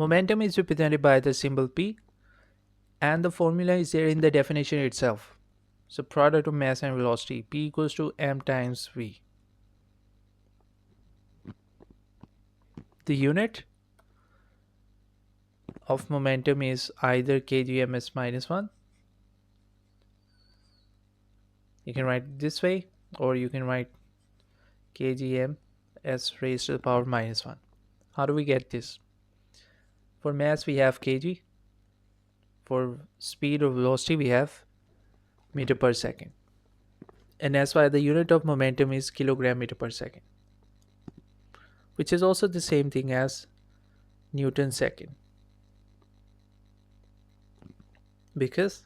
Momentum is represented by the symbol P, and the formula is there in the definition itself. So product of mass and velocity, P equals to m times v. The unit of momentum is either kgms minus 1. You can write it this way, or you can write kgm s raised to the power minus 1. How do we get this? For mass we have kg, for speed or velocity we have meter per second, and that's why the unit of momentum is kilogram meter per second, which is also the same thing as Newton second. Because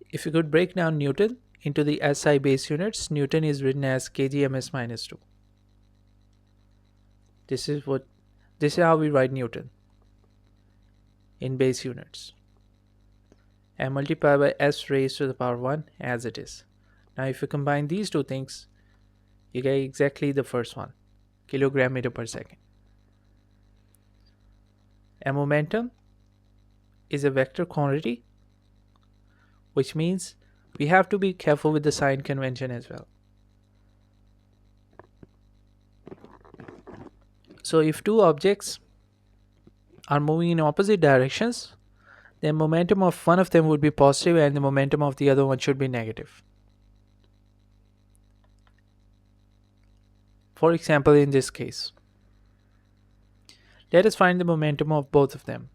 if you could break down Newton into the SI base units, Newton is written as kgms minus 2. This is how we write Newton in base units, and multiply by s raised to the power 1 as it is. Now if you combine these two things, you get exactly the first one, kilogram meter per second. And momentum is a vector quantity, which means we have to be careful with the sign convention as well. So if two objects are moving in opposite directions, then momentum of one of them would be positive and the momentum of the other one should be negative. For example, in this case, let us find the momentum of both of them.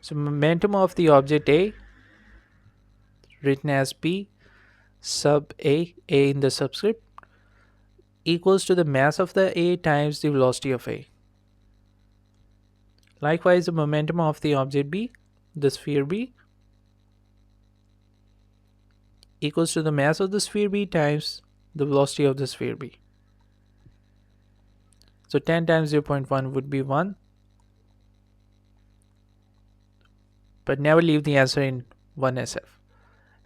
So momentum of the object A, written as P sub A in the subscript, equals to the mass of the A times the velocity of A. Likewise, the momentum of the object B, the sphere B, equals to the mass of the sphere B times the velocity of the sphere B. So 10 times 0.1 would be 1. But never leave the answer in 1 SF.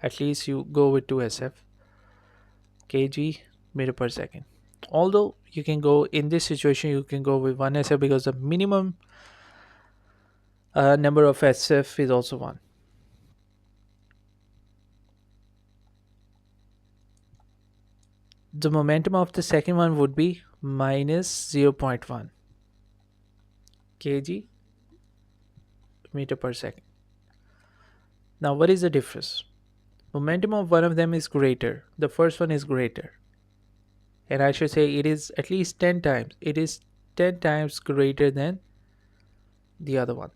At least you go with 2 SF. Kg meter per second. Although you can go in this situation, you can go with 1 SF because the minimum number of SF is also 1. The momentum of the second one would be minus 0.1 kg meter per second. Now what is the difference? Momentum of one of them is greater. The first one is greater. And I should say it is at least 10 times. It is 10 times greater than the other one.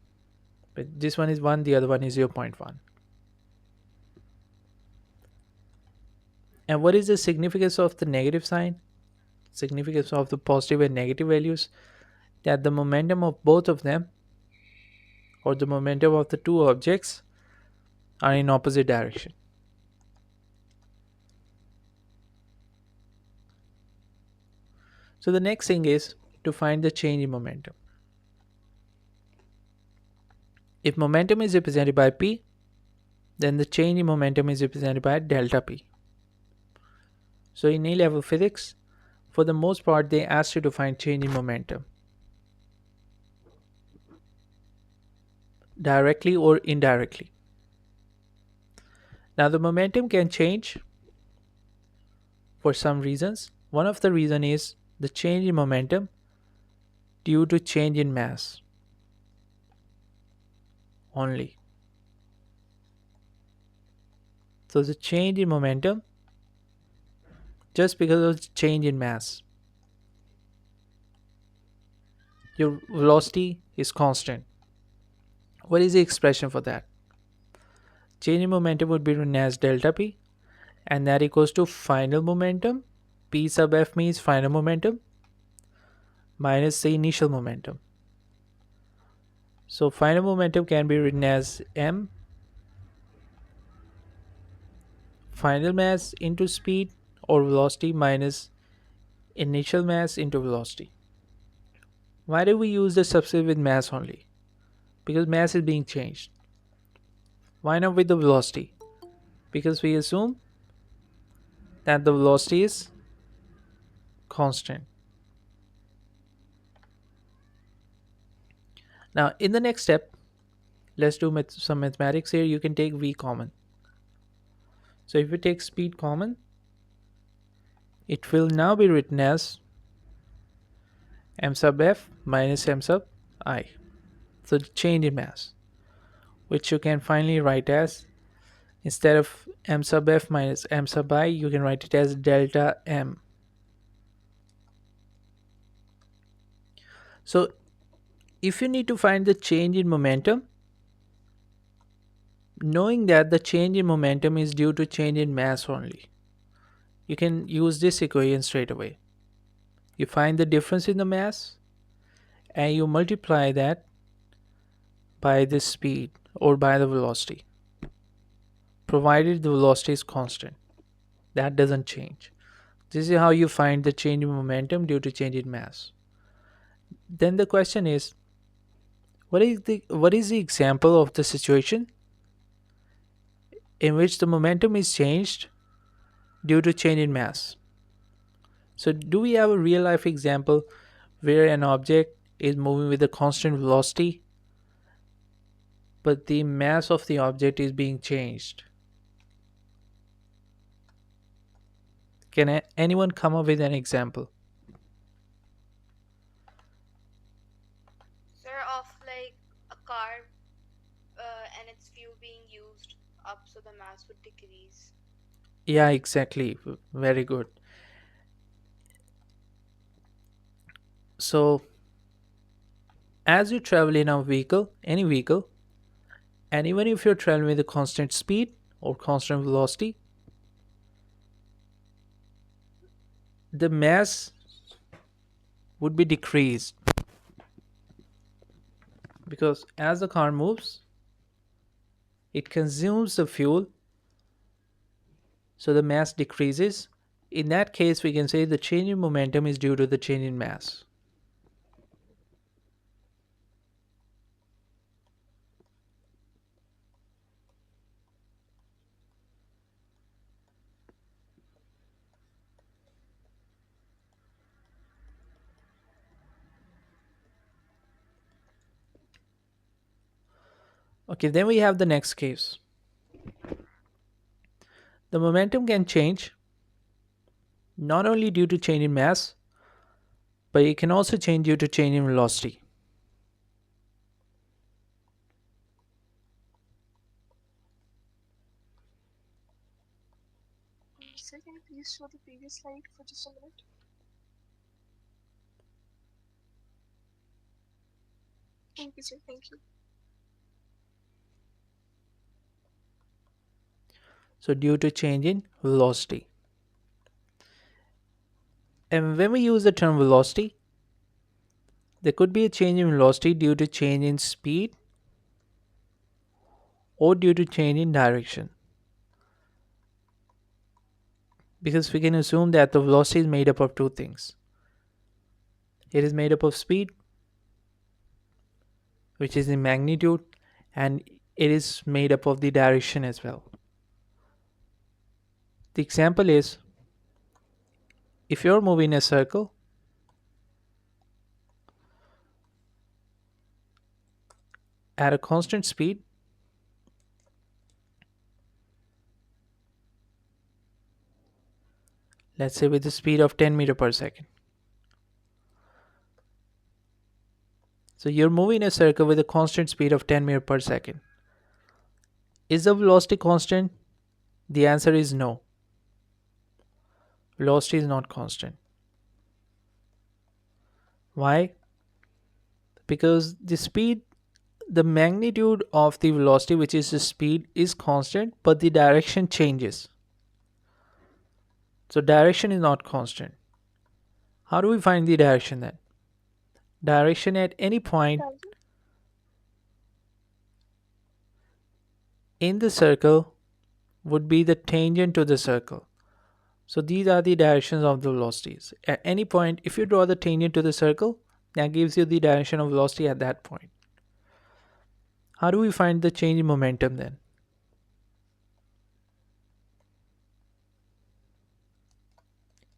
But this one is 1, the other one is 0.1. And what is the significance of the negative sign? Significance of the positive and negative values? That the momentum of both of them, or the momentum of the two objects, are in opposite direction. So the next thing is to find the change in momentum. If momentum is represented by P, then the change in momentum is represented by delta P. So in A-level physics, for the most part, they asked you to find change in momentum, directly or indirectly. Now the momentum can change for some reasons. One of the reason is the change in momentum due to change in mass only. So the change in momentum just because of the change in mass. Your velocity is constant. What is the expression for that? Change in momentum would be written as delta P, and that equals to final momentum. P sub F means final momentum minus the initial momentum. So final momentum can be written as m final mass into speed or velocity minus initial mass into velocity. Why do we use the subscript with mass only? Because mass is being changed. Why not with the velocity? Because we assume that the velocity is constant. Now in the next step, let's do some mathematics here. You can take v common. So if we take speed common, it will now be written as m sub f minus m sub I. So the change in mass, which you can finally write as, instead of m sub f minus m sub I, you can write it as delta m. So if you need to find the change in momentum, knowing that the change in momentum is due to change in mass only, you can use this equation straight away. You find the difference in the mass and you multiply that by the speed or by the velocity, provided the velocity is constant. That doesn't change. This is how you find the change in momentum due to change in mass. Then the question is, what is the example of the situation in which the momentum is changed due to change in mass? So do we have a real life example where an object is moving with a constant velocity but the mass of the object is being changed? Can anyone come up with an example? Sir, of like a car and its fuel being used up so the mass would decrease. Yeah, exactly. Very good. So as you travel in a vehicle, any vehicle, and even if you're traveling with a constant speed or constant velocity, the mass would be decreased, because as the car moves, it consumes the fuel, so the mass decreases. In that case, we can say the change in momentum is due to the change in mass. Okay, then we have the next case. The momentum can change not only due to change in mass, but it can also change due to change in velocity. Sir, can you please show the previous slide for just a minute? Thank you, sir. Thank you. So due to change in velocity. And when we use the term velocity, there could be a change in velocity due to change in speed or due to change in direction. Because we can assume that the velocity is made up of two things. It is made up of speed, which is in magnitude, and it is made up of the direction as well. The example is, if you're moving a circle at a constant speed, let's say with the speed of 10 meter per second. So you're moving a circle with a constant speed of 10 meter per second. Is the velocity constant? The answer is no. Velocity is not constant. Why? Because the magnitude of the velocity, which is the speed, is constant, but the direction changes. So direction is not constant. How do we find the direction then? Direction at any point in the circle would be the tangent to the circle. So these are the directions of the velocities. At any point, if you draw the tangent to the circle, that gives you the direction of velocity at that point. How do we find the change in momentum then?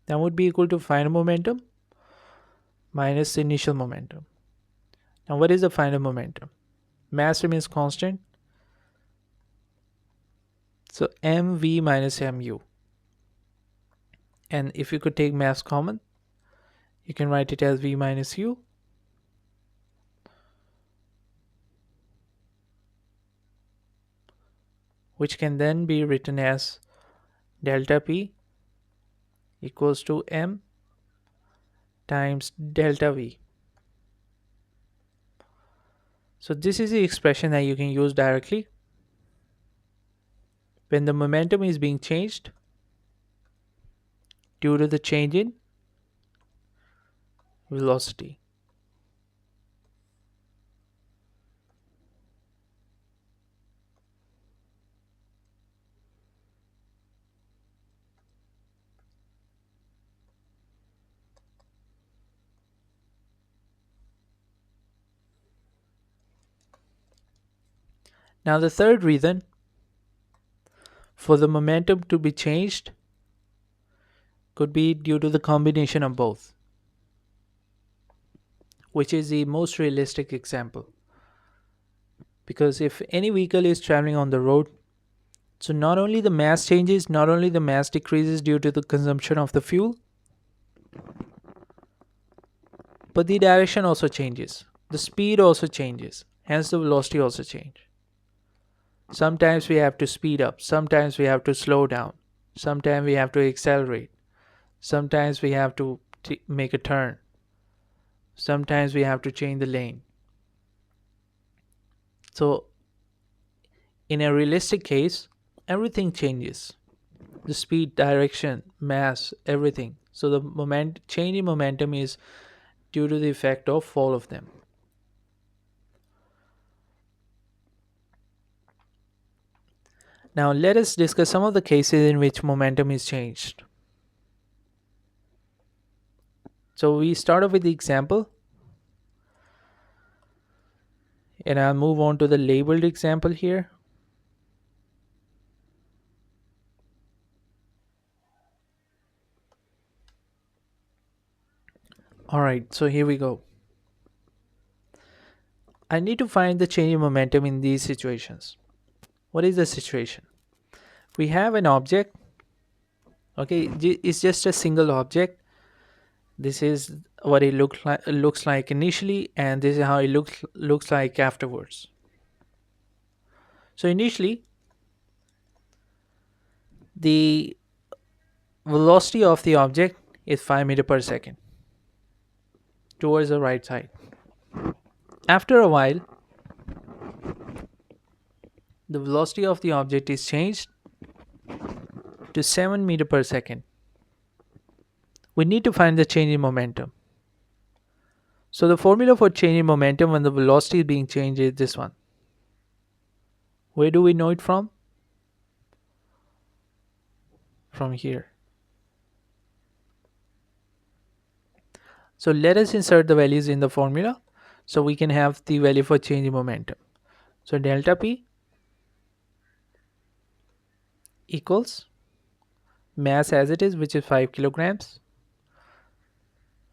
That would be equal to final momentum minus the initial momentum. And what is the final momentum? Mass remains constant, so mv minus mu. And if you could take mass common, you can write it as v minus u, which can then be written as delta p equals to m times delta v. So this is the expression that you can use directly when the momentum is being changed due to the change in velocity. Now the third reason for the momentum to be changed could be due to the combination of both, which is the most realistic example. Because if any vehicle is traveling on the road, so not only the mass changes, not only the mass decreases due to the consumption of the fuel, but the direction also changes. The speed also changes. Hence the velocity also changes. Sometimes we have to speed up, sometimes we have to slow down, sometimes we have to accelerate, sometimes we have to make a turn, sometimes we have to change the lane. So in a realistic case, everything changes. The speed, direction, mass, everything. So the change in momentum is due to the effect of all of them. Now let us discuss some of the cases in which momentum is changed. So we start off with the example, and I'll move on to the labeled example here. Alright, so here we go. I need to find the change in momentum in these situations. What is the situation? We have an object. Okay, it's just a single object. This is what it looks like initially, and this is how it looks like afterwards. So initially, the velocity of the object is 5 meters per second towards the right side. After a while, the velocity of the object is changed to 7 meters per second. We need to find the change in momentum. So the formula for change in momentum when the velocity is being changed is this one. Where do we know it from? From here. So let us insert the values in the formula so we can have the value for change in momentum. So delta P equals mass as it is, which is 5 kilograms.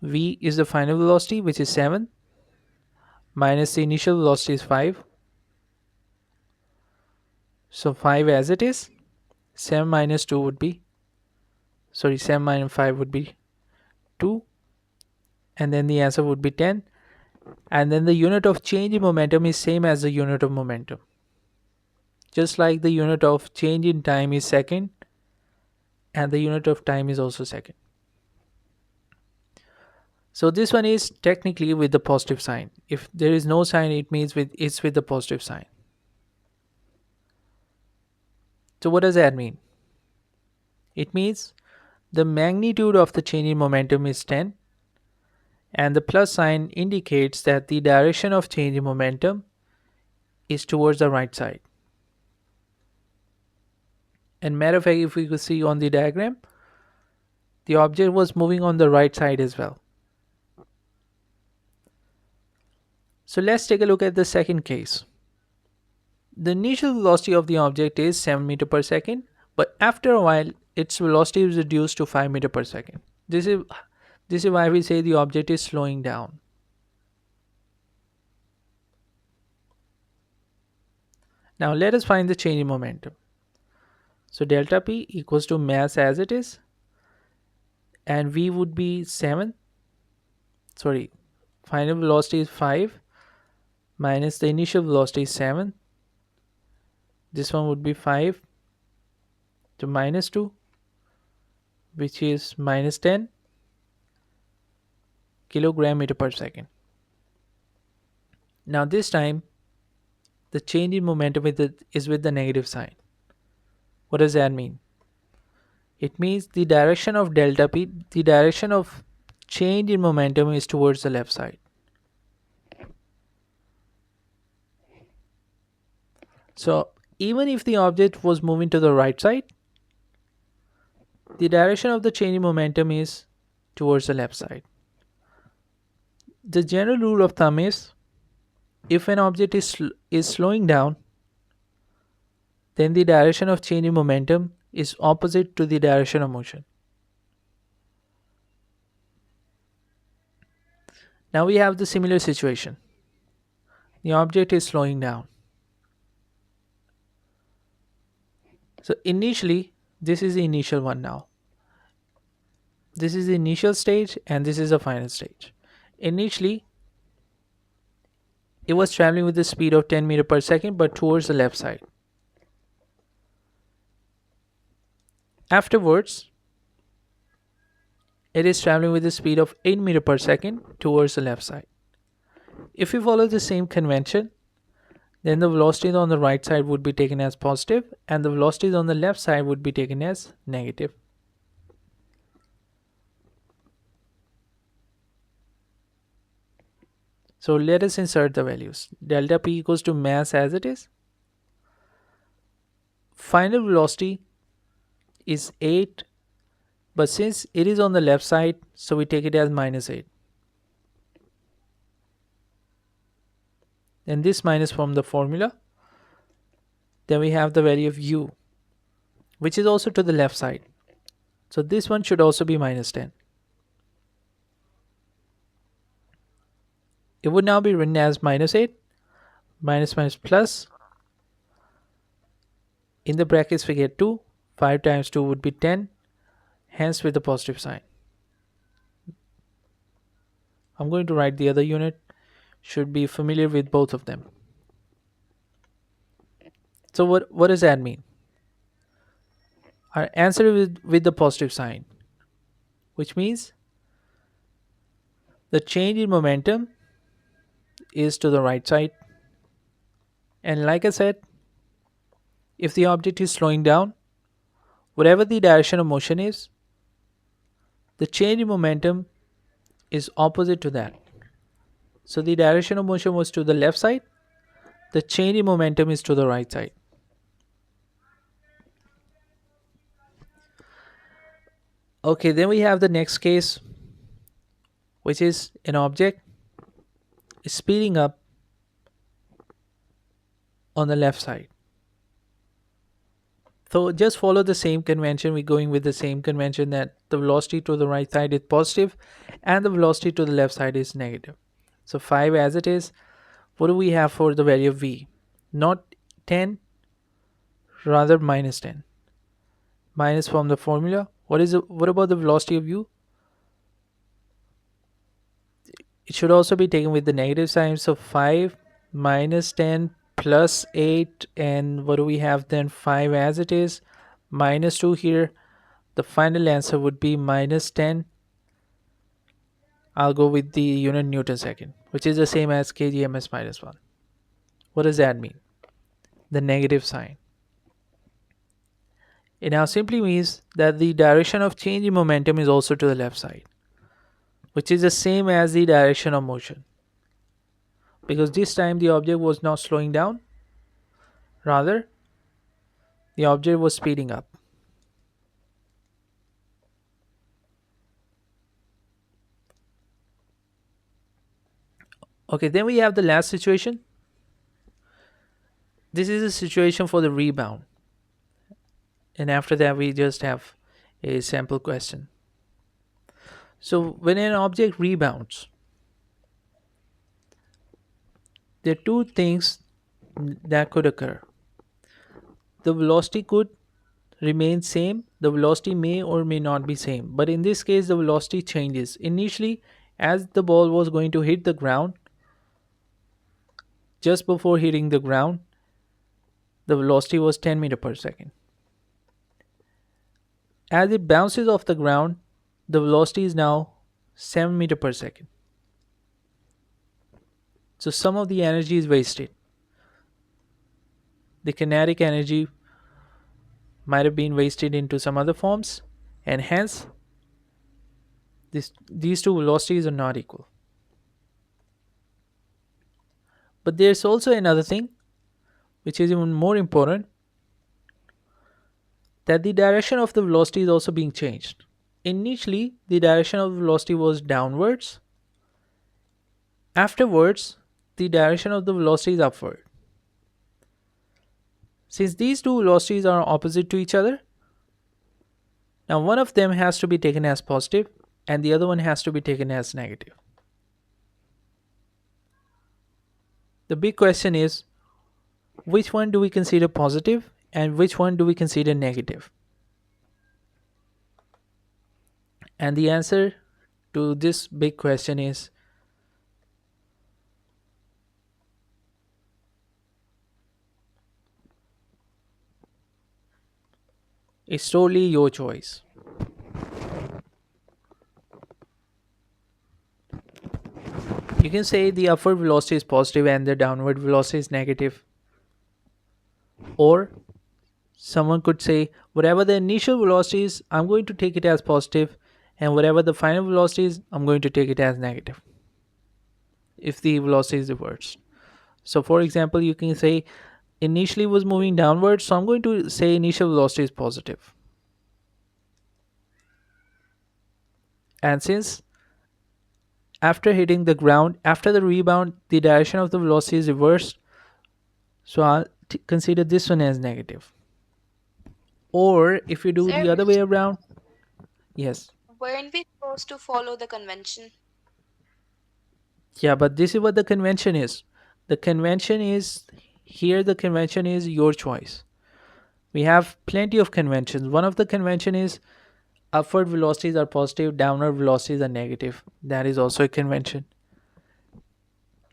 V is the final velocity, which is 7, minus the initial velocity is 5. So 5 as it is, 7 minus 2 would be, 7 minus 5 would be 2, and then the answer would be 10. And then the unit of change in momentum is same as the unit of momentum. Just like the unit of change in time is second, and the unit of time is also second. So this one is technically with the positive sign. If there is no sign, it means it's with the positive sign. So what does that mean? It means the magnitude of the change in momentum is 10, and the plus sign indicates that the direction of change in momentum is towards the right side. And matter of fact, if we could see on the diagram, the object was moving on the right side as well. So let's take a look at the second case. The initial velocity of the object is 7 meters per second, but after a while its velocity is reduced to 5 meters per second. This is why we say the object is slowing down. Now let us find the change in momentum. So delta P equals to mass as it is, and V would be 7. Sorry, final velocity is 5 minus the initial velocity is 7. This one would be 5 to minus 2, which is minus 10 kilogram meter per second. Now this time the change in momentum is with the negative sign. What does that mean? It means the direction of delta P, the direction of change in momentum is towards the left side. So even if the object was moving to the right side, the direction of the change in momentum is towards the left side. The general rule of thumb is if an object is slowing down, then the direction of change in momentum is opposite to the direction of motion. Now we have the similar situation. The object is slowing down. So initially, this is the initial one now. This is the initial stage and this is the final stage. Initially, it was traveling with the speed of 10 meters per second but towards the left side. Afterwards, it is traveling with the speed of 8 meters per second towards the left side. If we follow the same convention, then the velocities on the right side would be taken as positive and the velocities on the left side would be taken as negative. So let us insert the values. Delta P equals to mass as it is. Final velocity is 8, but since it is on the left side, so we take it as minus 8. And this minus from the formula. Then we have the value of u, which is also to the left side. So this one should also be minus 10. It would now be written as minus 8, minus minus plus. In the brackets we get 2, 5 times 2 would be 10, hence with the positive sign. I'm going to write the other unit, should be familiar with both of them. So what does that mean? Our answer is with the positive sign, which means the change in momentum is to the right side. And like I said, if the object is slowing down, whatever the direction of motion is, the change in momentum is opposite to that. So the direction of motion was to the left side, the change in momentum is to the right side. Okay, then we have the next case, which is an object is speeding up on the left side. So just follow the same convention. We're going with the same convention that the velocity to the right side is positive and the velocity to the left side is negative. So 5 as it is. What do we have for the value of v? Not 10, rather minus 10. Minus from the formula. What about the velocity of u? It should also be taken with the negative sign. So 5 minus 10 plus 8, and what do we have then? 5 as it is, minus 2 here. The final answer would be minus 10. I'll go with the unit Newton second, which is the same as kgms minus 1. What does that mean? The negative sign. It now simply means that the direction of change in momentum is also to the left side, which is the same as the direction of motion. Because this time the object was not slowing down, rather the object was speeding up. Okay, then we have the last situation. This is a situation for the rebound. And after that we just have a sample question. So when an object rebounds, there are two things that could occur. the velocity could remain same, the velocity may or may not be same, but in this case the velocity changes. Initially, as the ball was going to hit the ground, just before hitting the ground, the velocity was 10 meter per second. As it bounces off the ground, the velocity is now 7 meter per second. So some of the energy is wasted. The kinetic energy might have been wasted into some other forms, and hence these two velocities are not equal. But there's also another thing which is even more important, that the direction of the velocity is also being changed. Initially, the direction of the velocity was downwards. Afterwards, the direction of the velocity is upward. Since these two velocities are opposite to each other, now one of them has to be taken as positive and the other one has to be taken as negative. The big question is, which one do we consider positive and which one do we consider negative? And the answer to this big question is it's totally your choice. You can say the upward velocity is positive and the downward velocity is negative. Or someone could say, whatever the initial velocity is, I'm going to take it as positive, and whatever the final velocity is, I'm going to take it as negative if the velocity is reversed. So for example, you can say initially was moving downwards, so I'm going to say initial velocity is positive. And since after hitting the ground, after the rebound, the direction of the velocity is reversed, so I'll consider this one as negative. Or if you do Sir, the other way around, yes. weren't we supposed to follow the convention? Yeah, but this is what the convention is. The convention is here, the convention is your choice. We have plenty of conventions. One of the convention is upward velocities are positive, downward velocities are negative. That is also a convention.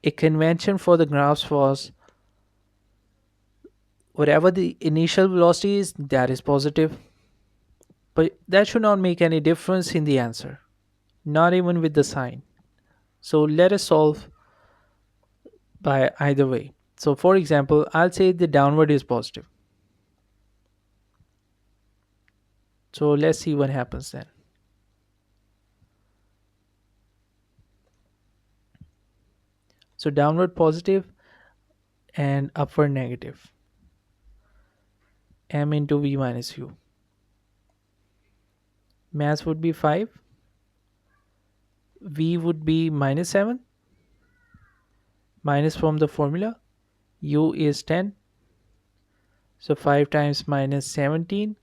A convention for the graphs was whatever the initial velocity is, that is positive. But that should not make any difference in the answer, not even with the sign. So let us solve by either way. So for example, I'll say the downward is positive. So let's see what happens then. So downward positive and upward negative. M into V minus U. Mass would be 5. V would be minus 7. Minus from the formula. U is 10. So 5 times minus 17,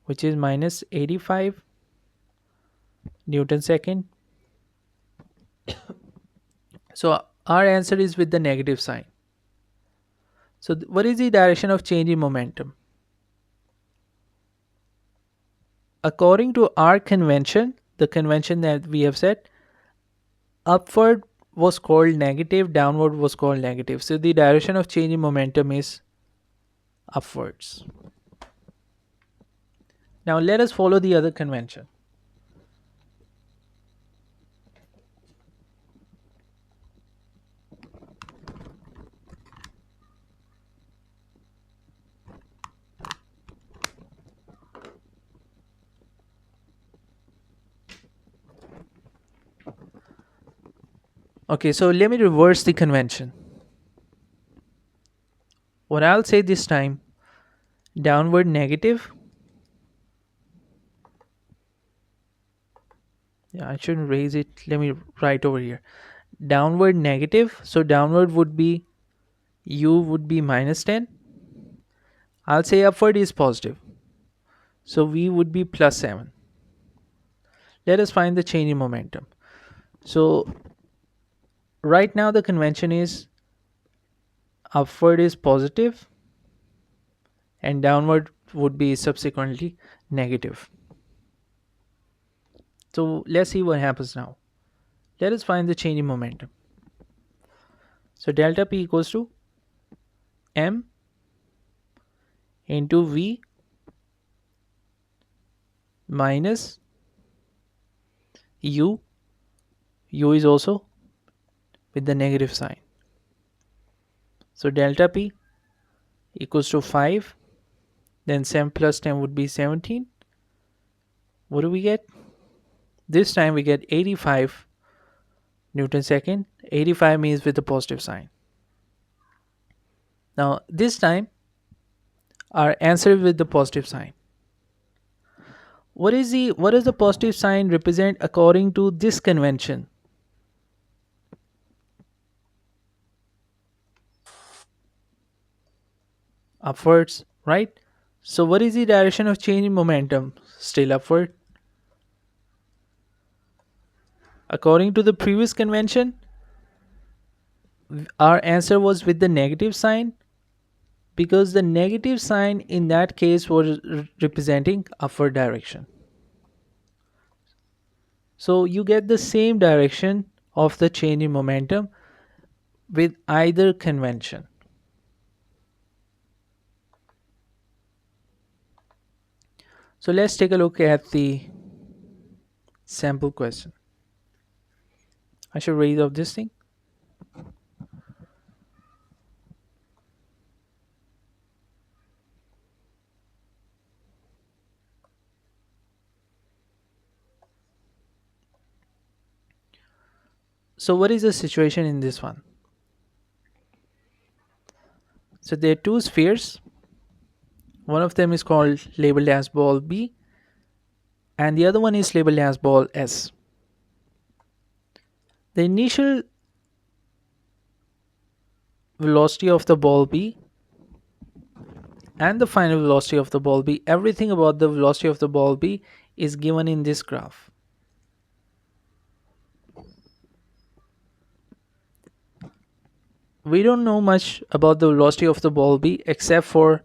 which is minus 85 Newton second. So our answer is with the negative sign. So what is the direction of change in momentum? According to our convention, the convention that we have set, upward was called negative, downward was called negative. So the direction of change in momentum is upwards. Now let us follow the other convention. Okay, so let me reverse the convention. What I'll say this time, downward negative. Yeah, I shouldn't raise it. Let me write over here. Downward negative. So downward would be U would be minus 10. I'll say upward is positive. So V would be plus 7. Let us find the change in momentum. So right now the convention is upward is positive and downward would be subsequently negative. So let's see what happens now. Let us find the change in momentum. So delta P equals to M into V minus U. U is also with the negative sign. So delta P equals to 5. Then 7 plus 10 would be 17. What do we get? This time we get 85 Newton second. 85 means with the positive sign. Now this time our answer with the positive sign. What does the positive sign represent according to this convention? Upwards, right? So what is the direction of change in momentum? Still upward. According to the previous convention, our answer was with the negative sign, because the negative sign in that case was representing upward direction. So you get the same direction of the change in momentum with either convention. So let's take a look at the sample question. I should raise up this thing. So what is the situation in this one? So there are two spheres. One of them is called labeled as ball B, and the other one is labeled as ball S. The initial velocity of the ball B and the final velocity of the ball B, everything about the velocity of the ball B is given in this graph. We don't know much about the velocity of the ball B except for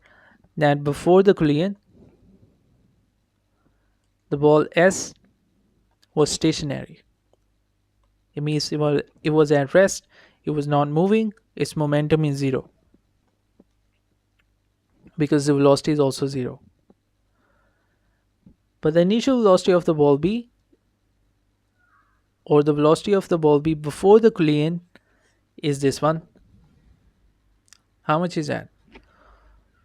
that before the collision, the ball S was stationary. It means it was at rest, it was not moving, its momentum is zero because the velocity is also zero. But the initial velocity of the ball B, or the velocity of the ball B before the collision, is this one. How much is that?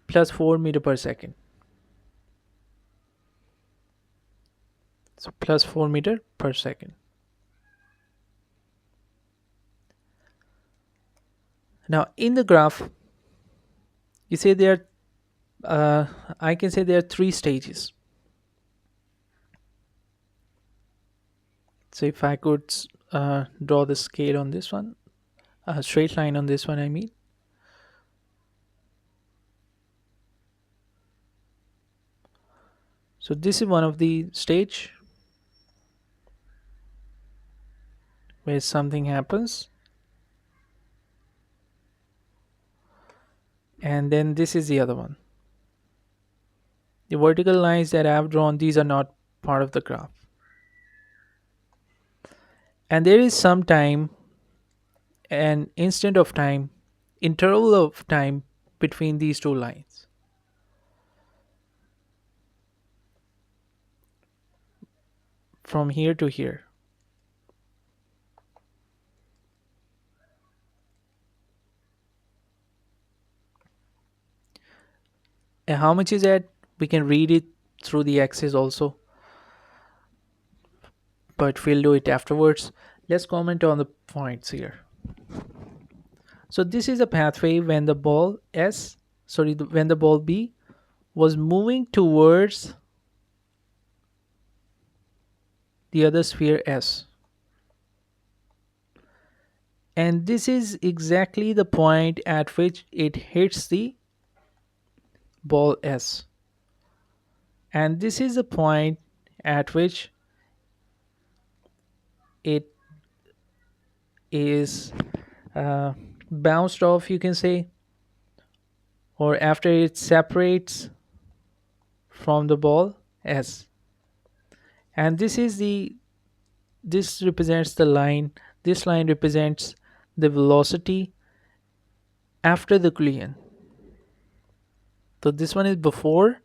Plus 4 meter per second. So plus 4 meter per second. Now in the graph, you say I can say there are three stages. So if I could draw the scale on this one, a straight line on this one, I mean. So this is one of the stage where something happens, and then this is the other one. The vertical lines that I have drawn, these are not part of the graph. And there is some time, an instant of time, interval of time between these two lines. From here to here. And how much is that? We can read it through the axis also, but we'll do it afterwards. Let's comment on the points here. So this is a pathway when the ball when the ball B was moving towards the other sphere S. And this is exactly the point at which it hits the ball S. And this is the point at which it is bounced off, you can say, or after it separates from the ball S. And this represents the line. This line represents the velocity after the collision. So this one is before.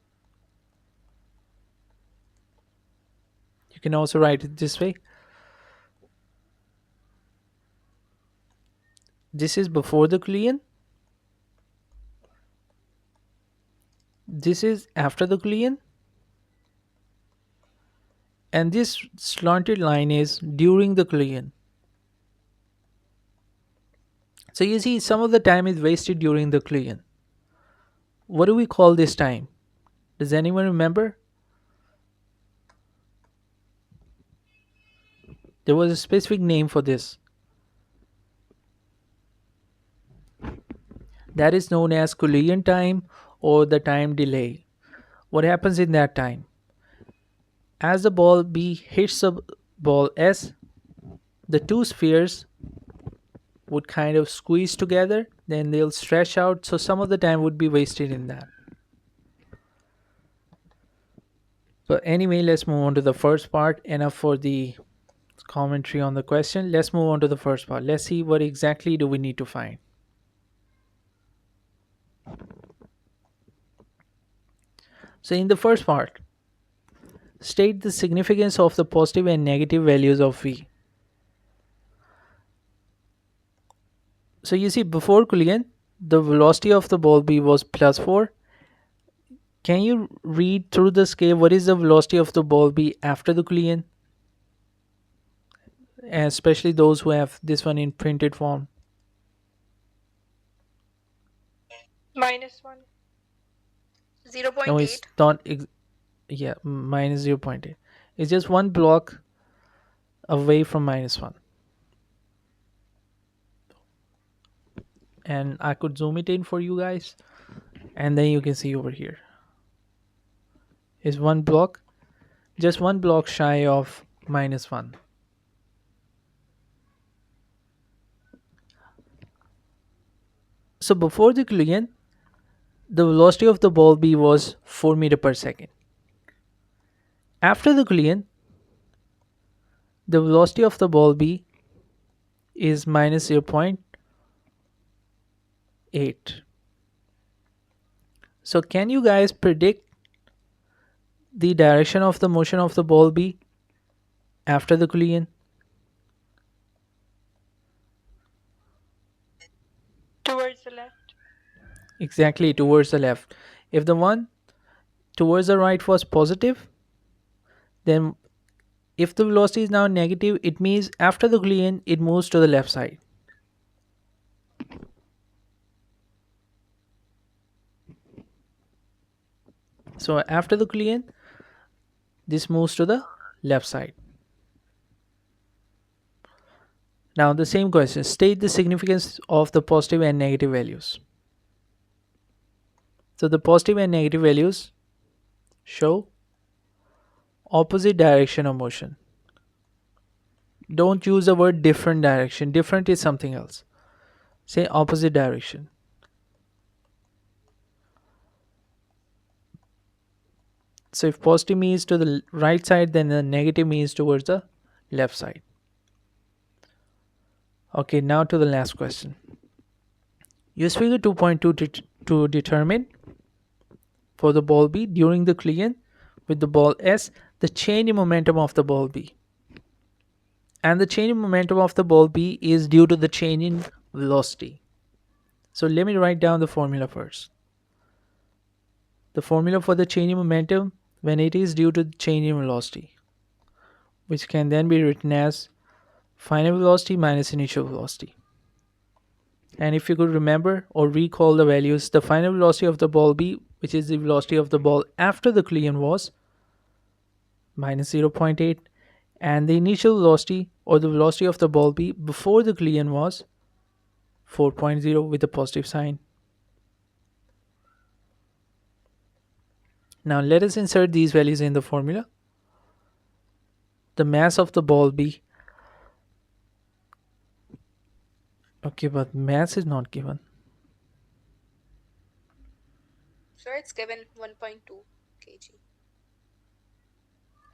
You can also write it this way. This is before the collision. This is after the collision. And this slanted line is during the collision. So you see, some of the time is wasted during the collision. What do we call this time? Does anyone remember? There was a specific name for this. That is known as collision time or the time delay. What happens in that time? As the ball B hits the ball S, the two spheres would kind of squeeze together, then they'll stretch out, so some of the time would be wasted in that. But anyway, let's move on to the first part. Enough for the commentary on the question. Let's move on to the first part. Let's see what exactly do we need to find. So in the first part, state the significance of the positive and negative values of V. So you see, before collision, the velocity of the ball B was plus 4. Can you read through the scale what is the velocity of the ball B after the collision? And especially those who have this one in printed form. -1. 0.8. No, it's not. Yeah, minus 0.8. It's just one block away from -1. And I could zoom it in for you guys, and then you can see over here is one block, just one block shy of -1. So before the collision, the velocity of the ball B was 4 meter per second. After the collision, the velocity of the ball B is minus 0.8. So can you guys predict the direction of the motion of the ball B after the collision? Towards the left. Exactly, towards the left. If the one towards the right was positive, then if the velocity is now negative, it means after the collision it moves to the left side. So after the collision, this moves to the left side. Now the same question, state the significance of the positive and negative values. So the positive and negative values show opposite direction of motion. Don't use the word different direction. Different is something else. Say opposite direction. So if positive means to the right side, then the negative means towards the left side. Okay, now to the last question. Use figure 2.2 to determine for the ball B during the collision with the ball S the change in momentum of the ball B. And the change in momentum of the ball B is due to the change in velocity. So let me write down the formula first. The formula for the change in momentum when it is due to the change in velocity, which can then be written as final velocity minus initial velocity. And if you could remember or recall the values, the final velocity of the ball B, which is the velocity of the ball after the collision, was minus 0.8, and the initial velocity or the velocity of the ball B before the collision was 4.0 with a positive sign. Now let us insert these values in the formula. The mass of the ball B. Okay, but mass is not given. So it's given 1.2 kg.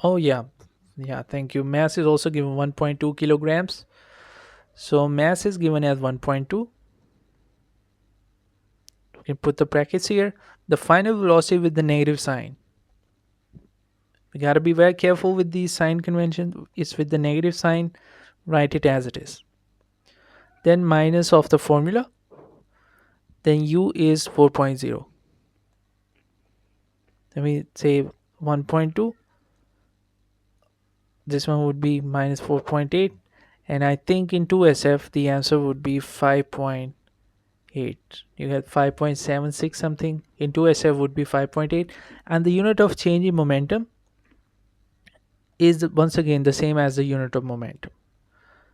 Oh, yeah. Yeah, thank you. Mass is also given 1.2 kilograms. So mass is given as 1.2. We can put the brackets here. The final velocity with the negative sign. We got to be very careful with the sign convention. It's with the negative sign. Write it as it is. Then minus of the formula. Then u is 4.0. Then we say 1.2. This one would be minus 4.8. And I think in 2SF the answer would be 5.8. You had 5.76 something. In 2SF would be 5.8. And the unit of change in momentum is once again the same as the unit of momentum.